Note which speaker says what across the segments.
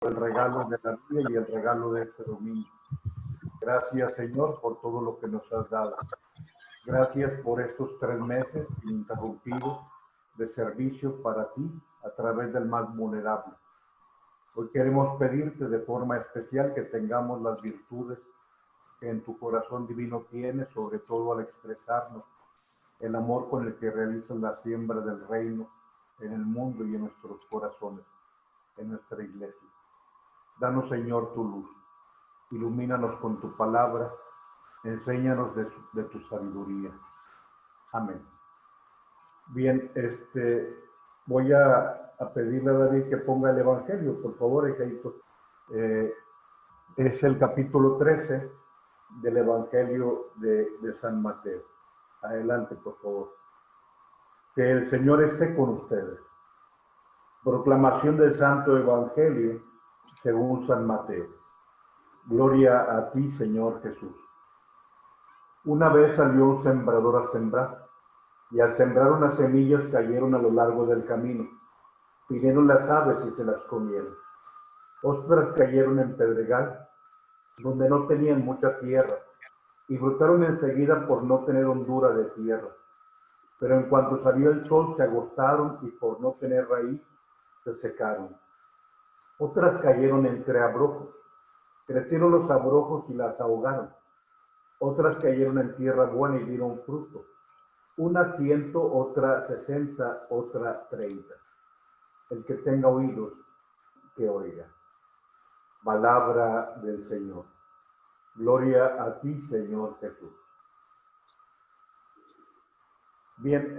Speaker 1: el regalo de la vida y el regalo de este domingo. Gracias, Señor, por todo lo que nos has dado. Gracias por estos 3 meses ininterrumpidos de servicio para ti a través del más vulnerable. Hoy queremos pedirte de forma especial que tengamos las virtudes que en tu corazón divino tienes, sobre todo al expresarnos el amor con el que realizas la siembra del reino en el mundo y en nuestros corazones, en nuestra iglesia. Danos, Señor, tu luz. Ilumínanos con tu palabra. Enséñanos de tu sabiduría. Amén. Bien, voy a pedirle a David que ponga el Evangelio, por favor, Ejaito. Es el capítulo 13 del Evangelio de San Mateo. Adelante, por favor. Que el Señor esté con ustedes. Proclamación del Santo Evangelio según San Mateo. Gloria a ti, Señor Jesús. Una vez salió un sembrador a sembrar, y al sembrar unas semillas cayeron a lo largo del camino. Vinieron las aves y se las comieron. Otras cayeron en pedregal, donde no tenían mucha tierra, y brotaron enseguida por no tener hondura de tierra. Pero en cuanto salió el sol se agostaron y por no tener raíz se secaron. Otras cayeron entre abrojos. Crecieron los abrojos y las ahogaron. Otras cayeron en tierra buena y dieron fruto. Una 100, otra 60, otra 30. El que tenga oídos, que oiga. Palabra del Señor. Gloria a ti, Señor Jesús. Bien,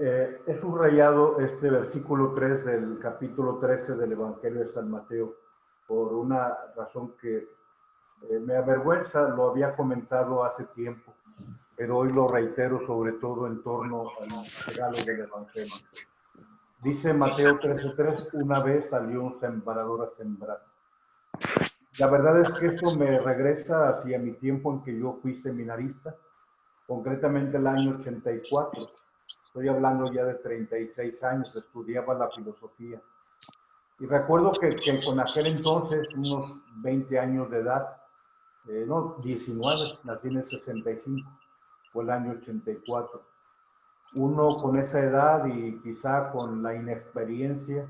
Speaker 1: he subrayado este versículo 3 del capítulo 13 del Evangelio de San Mateo por una razón que me avergüenza, lo había comentado hace tiempo, pero hoy lo reitero sobre todo en torno al regalo del Evangelio. Dice Mateo 13:3, una vez salió un sembrador a sembrar. La verdad es que esto me regresa hacia mi tiempo en que yo fui seminarista, concretamente el año 84. Estoy hablando ya de 36 años, estudiaba la filosofía. Y recuerdo que con aquel entonces, unos 20 años de edad, no, 19, nací en el 65, fue el año 84. Uno con esa edad y quizá con la inexperiencia,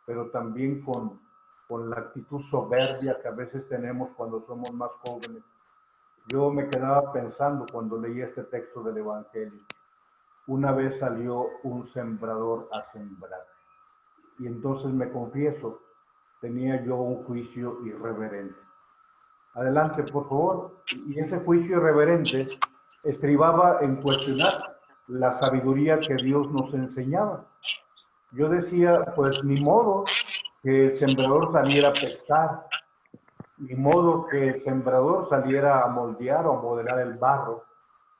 Speaker 1: pero también con la actitud soberbia que a veces tenemos cuando somos más jóvenes. Yo me quedaba pensando cuando leí este texto del Evangelio. Una vez salió un sembrador a sembrar. Y entonces me confieso, tenía yo un juicio irreverente. Adelante, por favor. Y ese juicio irreverente estribaba en cuestionar la sabiduría que Dios nos enseñaba. Yo decía, pues ni modo que el sembrador saliera a pescar, ni modo que el sembrador saliera a moldear o a modelar el barro.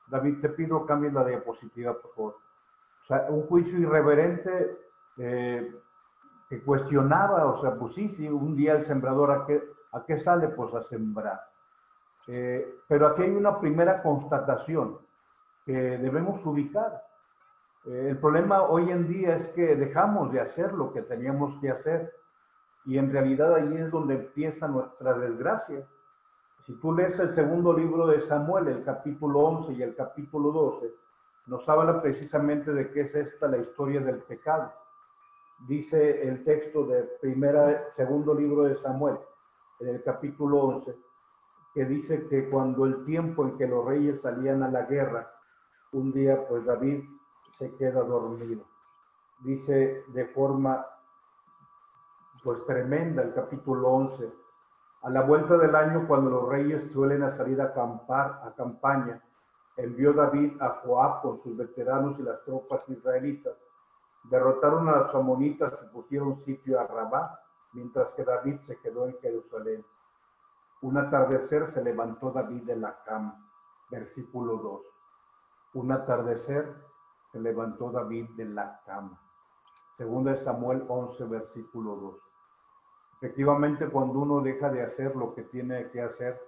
Speaker 1: David, te pido cambien la diapositiva, por favor. O sea, un juicio irreverente que cuestionaba, o sea, pues sí, un día el sembrador, ¿a qué sale? Pues a sembrar. Pero aquí hay una primera constatación que debemos ubicar. El problema hoy en día es que dejamos de hacer lo que teníamos que hacer y en realidad ahí es donde empieza nuestra desgracia. Si tú lees el segundo libro de Samuel, el capítulo 11 y el capítulo 12, nos habla precisamente de qué es esta la historia del pecado. Dice el texto del segundo libro de Samuel, en el capítulo 11, que dice que cuando el tiempo en que los reyes salían a la guerra, un día pues David se queda dormido. Dice de forma pues tremenda el capítulo 11. A la vuelta del año, cuando los reyes suelen salir a acampar, a campaña, envió David a Joab con sus veteranos y las tropas israelitas. Derrotaron a los amonitas y pusieron sitio a Rabá, mientras que David se quedó en Jerusalén. Un atardecer se levantó David de la cama. Versículo 2. Un atardecer se levantó David de la cama. Segunda de Samuel 11, versículo 2. Efectivamente, cuando uno deja de hacer lo que tiene que hacer,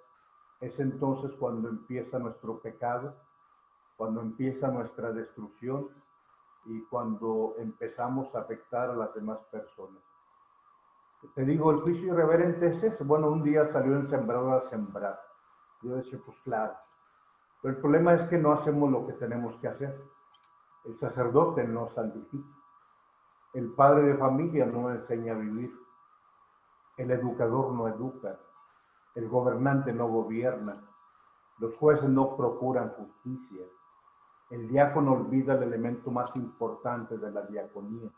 Speaker 1: es entonces cuando empieza nuestro pecado, cuando empieza nuestra destrucción y cuando empezamos a afectar a las demás personas. Te digo, el juicio irreverente es eso. Bueno, un día salió el sembrador a sembrar. Yo decía, pues claro. Pero el problema es que no hacemos lo que tenemos que hacer. El sacerdote no santifica. El padre de familia no enseña a vivir. El educador no educa. El gobernante no gobierna. Los jueces no procuran justicia. El diácono olvida el elemento más importante de la diaconía.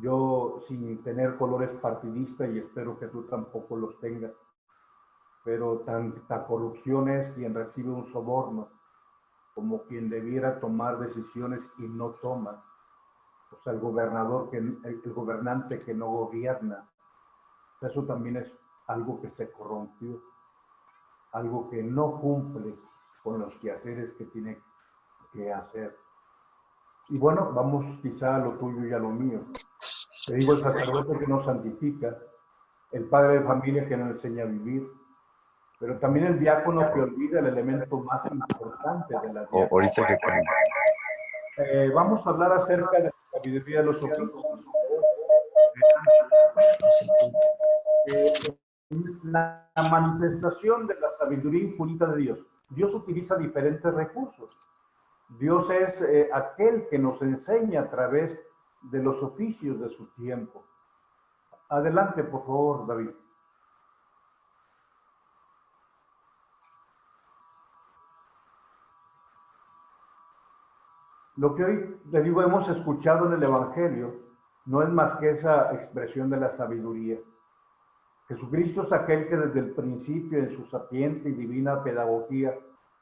Speaker 1: Yo, sin tener colores partidistas, y espero que tú tampoco los tengas, pero tanta corrupción es quien recibe un soborno como quien debiera tomar decisiones y no toma. O sea, el gobernante que no gobierna. Eso también es algo que se corrompió, algo que no cumple con los quehaceres que tiene que hacer. Y bueno, vamos quizá a lo tuyo y a lo mío. Te digo, el sacerdote que nos santifica, el padre de familia que nos enseña a vivir, pero también el diácono que olvida el elemento más importante de la diaconía.
Speaker 2: Ahorita que
Speaker 1: Vamos a hablar acerca de la sabiduría de los oficios. La manifestación de la sabiduría infinita de Dios. Dios utiliza diferentes recursos. Dios es aquel que nos enseña a través de los oficios de su tiempo. Adelante, por favor, David. Lo que hoy, le digo, hemos escuchado en el Evangelio no es más que esa expresión de la sabiduría. Jesucristo es aquel que desde el principio, en su sapiente y divina pedagogía,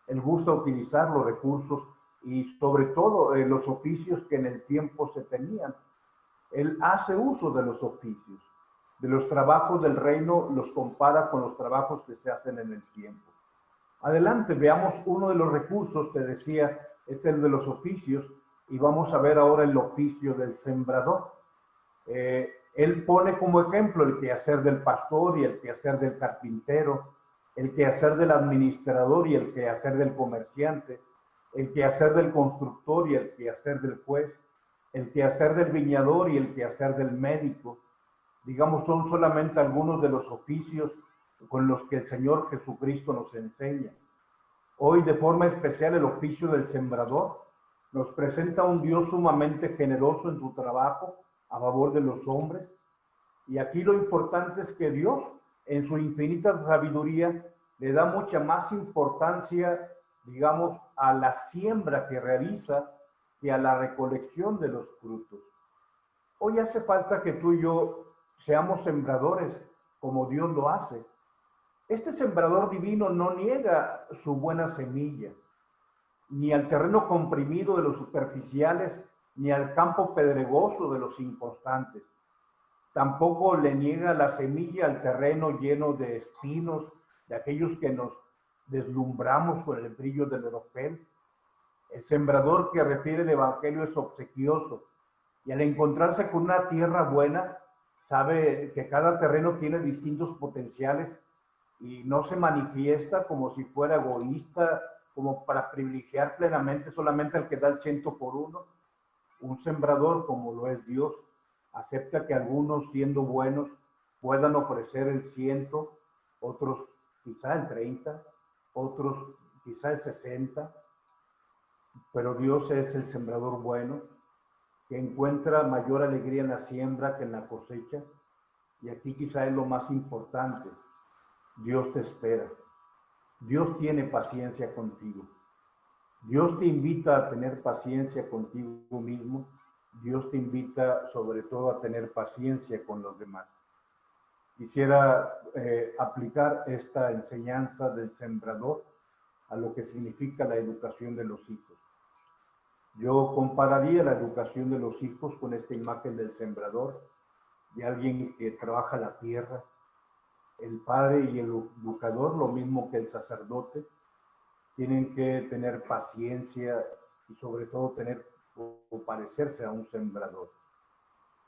Speaker 1: él gusta utilizar los recursos y sobre todo los oficios que en el tiempo se tenían. Él hace uso de los oficios, de los trabajos del reino, los compara con los trabajos que se hacen en el tiempo. Adelante, veamos uno de los recursos, te decía, es el de los oficios, y vamos a ver ahora el oficio del sembrador. Él pone como ejemplo el quehacer del pastor y el quehacer del carpintero, el quehacer del administrador y el quehacer del comerciante, el quehacer del constructor y el quehacer del juez, el quehacer del viñador y el quehacer del médico. Digamos, son solamente algunos de los oficios con los que el Señor Jesucristo nos enseña. Hoy, de forma especial, el oficio del sembrador nos presenta a un Dios sumamente generoso en su trabajo a favor de los hombres. Y aquí lo importante es que Dios, en su infinita sabiduría, le da mucha más importancia, digamos, a la siembra que realiza que a la recolección de los frutos. Hoy hace falta que tú y yo seamos sembradores como Dios lo hace. Este sembrador divino no niega su buena semilla, ni al terreno comprimido de los superficiales, ni al campo pedregoso de los inconstantes. Tampoco le niega la semilla al terreno lleno de espinos, de aquellos que nos deslumbramos con el brillo del oropel. El sembrador que refiere el Evangelio es obsequioso, y al encontrarse con una tierra buena, sabe que cada terreno tiene distintos potenciales y no se manifiesta como si fuera egoísta, como para privilegiar plenamente solamente al que da el 100 por 1. Un sembrador, como lo es Dios, acepta que algunos, siendo buenos, puedan ofrecer el 100, otros quizá el 30, otros quizá el 60, pero Dios es el sembrador bueno, que encuentra mayor alegría en la siembra que en la cosecha. Y aquí quizá es lo más importante. Dios te espera. Dios tiene paciencia contigo. Dios te invita a tener paciencia contigo mismo. Dios te invita sobre todo a tener paciencia con los demás. Quisiera aplicar esta enseñanza del sembrador a lo que significa la educación de los hijos. Yo compararía la educación de los hijos con esta imagen del sembrador, de alguien que trabaja la tierra. El padre y el educador, lo mismo que el sacerdote, tienen que tener paciencia y sobre todo tener o parecerse a un sembrador.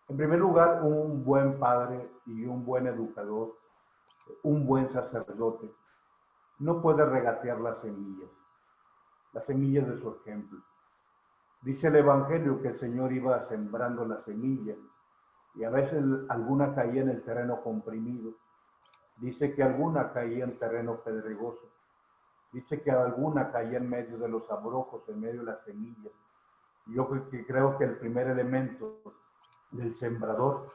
Speaker 1: En primer lugar, un buen padre y un buen educador, un buen sacerdote, no puede regatear las semillas de su ejemplo. Dice el Evangelio que el Señor iba sembrando la semilla y a veces alguna caía en el terreno comprimido. Dice que alguna caía en terreno pedregoso. Dice que alguna caía en medio de los abrojos, en medio de las semillas. Yo creo que el primer elemento del sembrador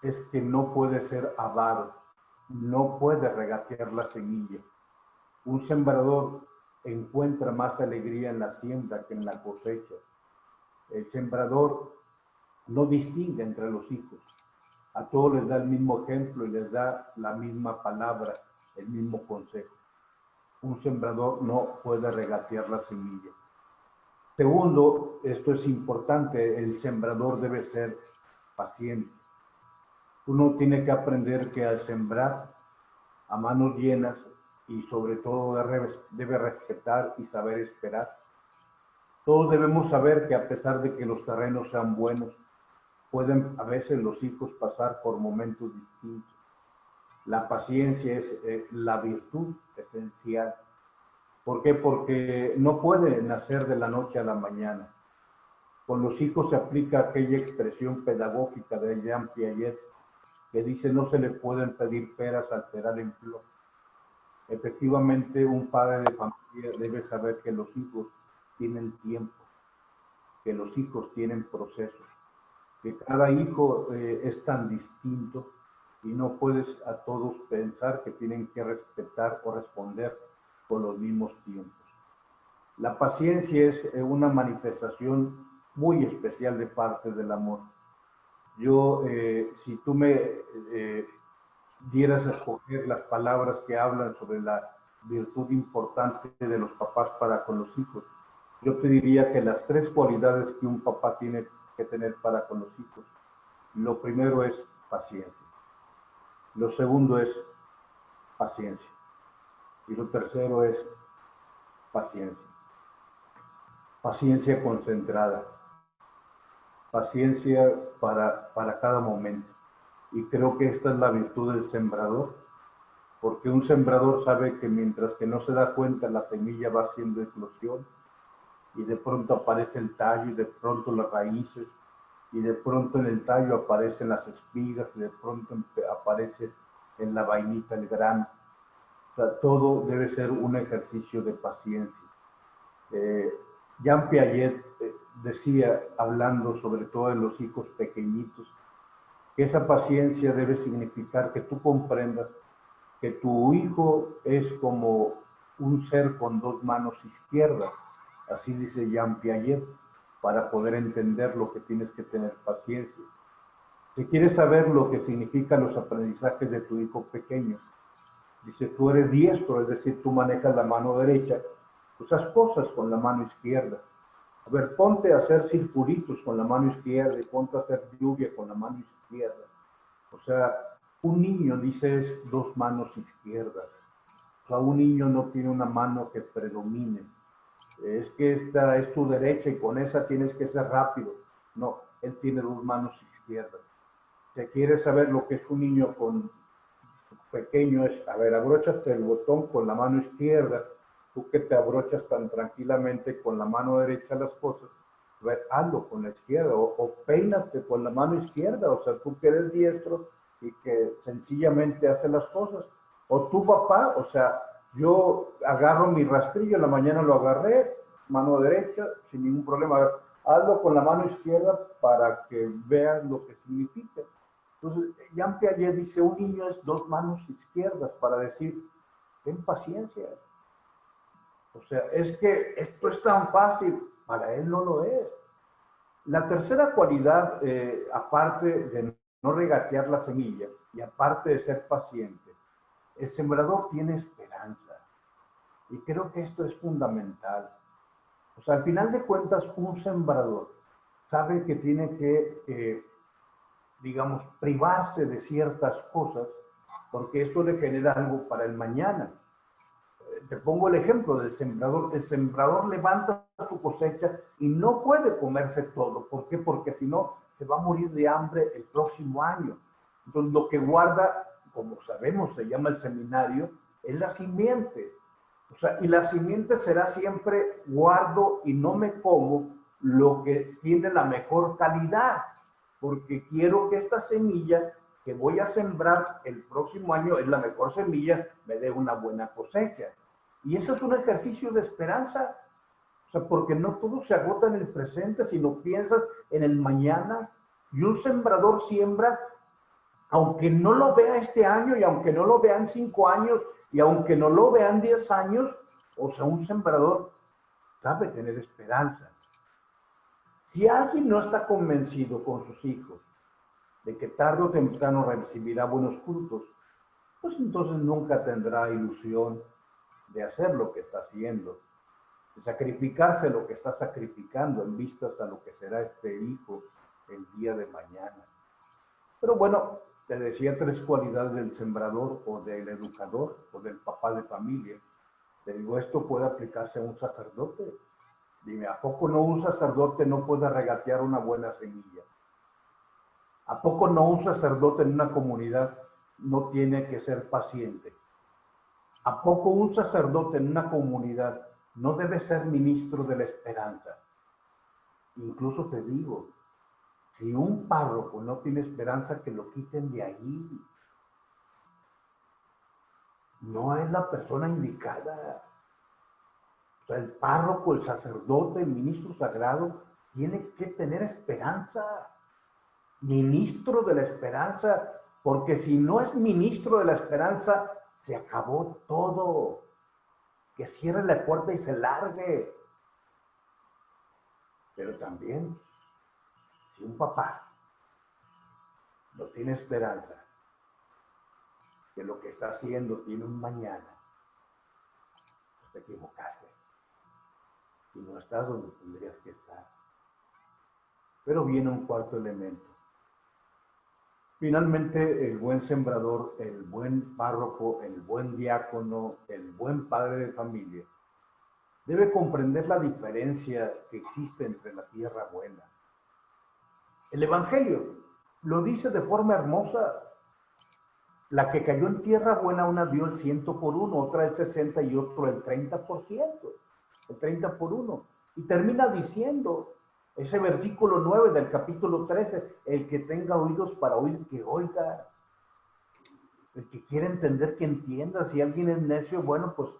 Speaker 1: es que no puede ser avaro, no puede regatear la semilla. Un sembrador encuentra más alegría en la siembra que en la cosecha. El sembrador no distingue entre los hijos. A todos les da el mismo ejemplo y les da la misma palabra, el mismo consejo. Un sembrador no puede regatear la semilla. Segundo, esto es importante, el sembrador debe ser paciente. Uno tiene que aprender que al sembrar a manos llenas y sobre todo debe respetar y saber esperar. Todos debemos saber que a pesar de que los terrenos sean buenos, pueden a veces los hijos pasar por momentos distintos. La paciencia es la virtud esencial. ¿Por qué? Porque no puede nacer de la noche a la mañana. Con los hijos se aplica aquella expresión pedagógica de Jean Piaget que dice: no se le pueden pedir peras al peral en flor. Efectivamente, un padre de familia debe saber que los hijos tienen tiempo, que los hijos tienen procesos, que cada hijo es tan distinto y no puedes a todos pensar que tienen que respetar o responder con los mismos tiempos. La paciencia es una manifestación muy especial de parte del amor. Yo, si tú me dieras a escoger las palabras que hablan sobre la virtud importante de los papás para con los hijos, yo te diría que las tres cualidades que un papá tiene que tener para con los hijos: lo primero es paciencia, lo segundo es paciencia y lo tercero es paciencia. Paciencia concentrada, paciencia para cada momento. Y creo que esta es la virtud del sembrador, porque un sembrador sabe que mientras que no se da cuenta, la semilla va haciendo eclosión y de pronto aparece el tallo y de pronto las raíces y de pronto en el tallo aparecen las espigas y de pronto aparece en la vainita el grano. O sea, todo debe ser un ejercicio de paciencia. Jean Piaget decía, hablando sobre todo de los hijos pequeñitos, que esa paciencia debe significar que tú comprendas que tu hijo es como un ser con dos manos izquierdas. Así dice Jean Piaget, para poder entender lo que tienes que tener paciencia. Si quieres saber lo que significan los aprendizajes de tu hijo pequeño, dice: tú eres diestro, es decir, tú manejas la mano derecha, pues haz cosas con la mano izquierda. A ver, ponte a hacer circulitos con la mano izquierda y ponte a hacer lluvia con la mano izquierda. O sea, un niño, dice, es dos manos izquierdas. O sea, un niño no tiene una mano que predomine. Es que esta es tu derecha y con esa tienes que ser rápido. No, él tiene dos manos izquierdas. Si quieres saber lo que es un niño con pequeño, es: a ver, abróchate el botón con la mano izquierda. Tú que te abrochas tan tranquilamente con la mano derecha las cosas, a ver, hazlo con la izquierda, o peínate con la mano izquierda. O sea, tú que eres diestro y que sencillamente haces las cosas. O tu papá, o sea, yo agarro mi rastrillo, en la mañana lo agarré, mano derecha, sin ningún problema. A ver, hazlo con la mano izquierda para que vean lo que significa. Entonces, Jean Piaget dice: un niño es dos manos izquierdas, para decir: ten paciencia. O sea, es que esto es tan fácil, para él no lo es. La tercera cualidad, aparte de no regatear la semilla y aparte de ser paciente, el sembrador tiene esperanza. Y creo que esto es fundamental. O sea, al final de cuentas, un sembrador sabe que tiene que, digamos, privarse de ciertas cosas, porque esto le genera algo para el mañana. Te pongo el ejemplo del sembrador. El sembrador levanta su cosecha y no puede comerse todo. ¿Por qué? Porque si no, se va a morir de hambre el próximo año. Entonces, lo que guarda, como sabemos, se llama el seminario, es la simiente. O sea, y la simiente será siempre: guardo y no me como lo que tiene la mejor calidad. porque quiero que esta semilla que voy a sembrar el próximo año es la mejor semilla, me dé una buena cosecha. Y eso es un ejercicio de esperanza. O sea, porque no todo se agota en el presente, sino piensas en el mañana. Y un sembrador siembra, aunque no lo vea este año, y aunque no lo vean 5 años, y aunque no lo vean 10 años, o sea, un sembrador sabe tener esperanza. Si alguien no está convencido con sus hijos de que tarde o temprano recibirá buenos frutos, pues entonces nunca tendrá ilusión de hacer lo que está haciendo, de sacrificarse lo que está sacrificando en vistas a lo que será este hijo el día de mañana. Pero bueno, te decía 3 cualidades del sembrador o del educador o del papá de familia. Te digo, esto puede aplicarse a un sacerdote. Dime, ¿a poco no un sacerdote no puede regatear una buena semilla? ¿A poco no un sacerdote en una comunidad no tiene que ser paciente? ¿A poco un sacerdote en una comunidad no debe ser ministro de la esperanza? Incluso te digo, si un párroco no tiene esperanza, que lo quiten de ahí. No es la persona indicada. O sea, el párroco, el sacerdote, el ministro sagrado, tiene que tener esperanza. Ministro de la esperanza, porque si no es ministro de la esperanza, se acabó todo. Que cierre la puerta y se largue. Pero también, si un papá no tiene esperanza, que lo que está haciendo tiene un mañana, pues te equivocaste. Y no estás donde tendrías que estar. Pero viene un cuarto elemento. Finalmente, el buen sembrador, el buen párroco, el buen diácono, el buen padre de familia, debe comprender la diferencia que existe entre la tierra buena. El Evangelio lo dice de forma hermosa. La que cayó en tierra buena, una dio el 100 por uno, otra el 60 y otro el 30%, el 30 por uno. Y termina diciendo, ese versículo 9 del capítulo 13, el que tenga oídos para oír, que oiga. El que quiere entender, que entienda. Si alguien es necio, bueno, pues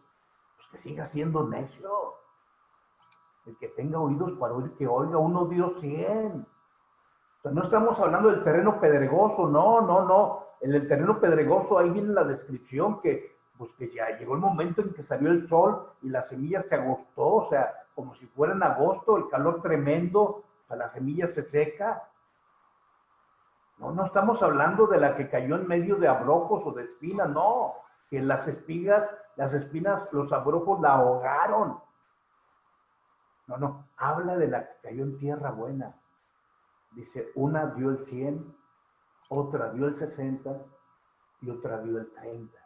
Speaker 1: que siga siendo necio. El que tenga oídos para oír, que oiga. Uno dio 100. O sea, no estamos hablando del terreno pedregoso, no, no, no. En el terreno pedregoso ahí viene la descripción pues que ya llegó el momento en que salió el sol y la semilla se agostó, o sea, como si fuera en agosto, el calor tremendo, o sea, la semilla se seca. No, no estamos hablando de la que cayó en medio de abrojos o de espinas, no, que las espinas, los abrojos la ahogaron. No, no, habla de la que cayó en tierra buena. Dice, una dio el 100, otra dio el 60 y otra dio el 30.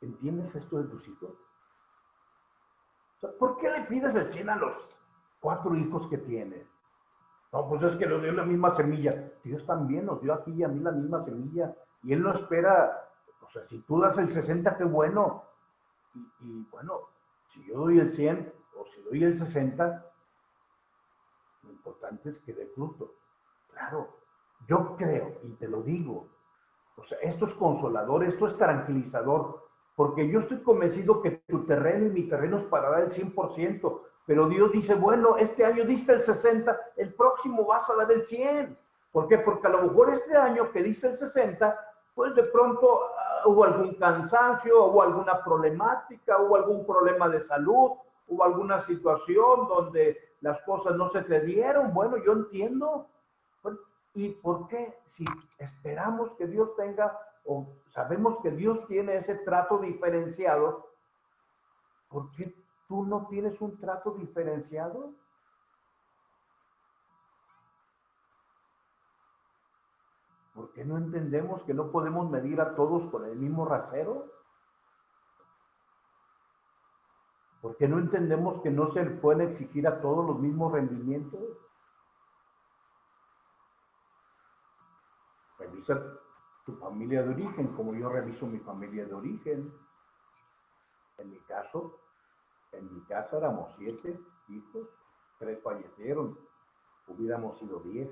Speaker 1: ¿Entiendes esto de tus hijos? O sea, ¿por qué le pides el 100 a los 4 hijos que tienes? No, pues es que nos dio la misma semilla. Dios también nos dio a ti y a mí la misma semilla. Y Él no espera, o sea, si tú das el 60, qué bueno. Y bueno, si yo doy el 100 o si doy el 60, lo importante es que dé fruto. Claro, yo creo, y te lo digo, o sea, esto es consolador, esto es tranquilizador, porque yo estoy convencido que tu terreno y mi terreno es para dar el 100%, pero Dios dice, bueno, este año diste el 60, el próximo vas a dar el 100. ¿Por qué? Porque a lo mejor este año que diste el 60, pues de pronto hubo algún cansancio, hubo alguna problemática, hubo algún problema de salud, hubo alguna situación donde las cosas no se te dieron. Bueno, yo entiendo. ¿Y por qué? Si esperamos que Dios tenga, o sabemos que Dios tiene ese trato diferenciado, ¿por qué tú no tienes un trato diferenciado? ¿Por qué no entendemos que no podemos medir a todos con el mismo rasero? ¿Por qué no entendemos que no se pueden exigir a todos los mismos rendimientos? Revisa tu familia de origen, como yo reviso mi familia de origen. En mi caso, en mi casa éramos 7 hijos, 3 fallecieron. hubiéramos sido 10.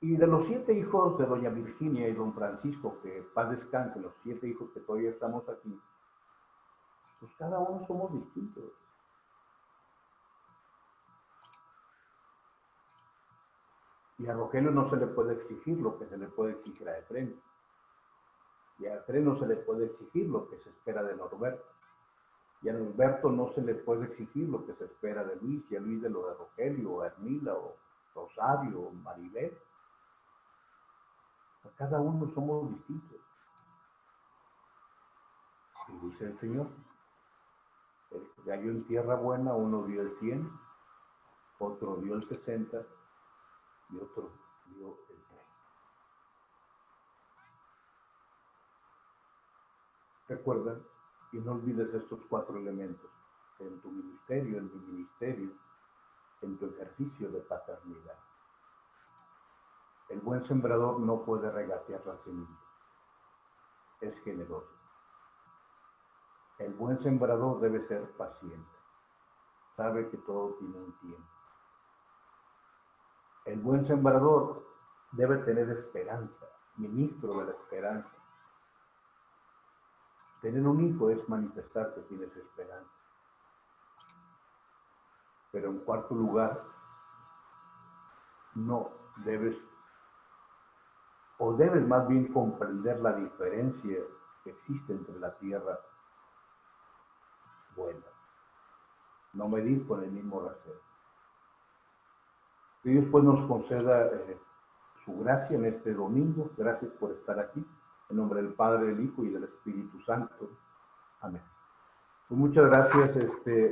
Speaker 1: Y de los 7 hijos de doña Virginia y don Francisco, que paz descanse, los 7 hijos que todavía estamos aquí, pues cada uno somos distintos. Y a Rogelio no se le puede exigir lo que se le puede exigir a Efrén. Y a Efrén no se le puede exigir lo que se espera de Norberto. Y a Norberto no se le puede exigir lo que se espera de Luis, y a Luis de lo de Rogelio, o Hermila, o Rosario, o Maribel. A cada uno somos distintos. Y dice el Señor, el que cayó en tierra buena, uno dio el 100, otro dio el 60 y otro dio el 30. Recuerda y no olvides estos 4 elementos en tu ministerio, en mi ministerio, en tu ejercicio de paternidad. El buen sembrador no puede regatear la semilla, es generoso. El buen sembrador debe ser paciente, sabe que todo tiene un tiempo. El buen sembrador debe tener esperanza, ministro de la esperanza. Tener un hijo es manifestar que tienes esperanza. Pero en cuarto lugar, no debes, o debes más bien comprender la diferencia que existe entre la tierra buena. No medir con el mismo rasero. Que Dios pues nos conceda su gracia en este domingo. Gracias por estar aquí. En nombre del Padre, del Hijo y del Espíritu Santo. Amén. Pues muchas gracias.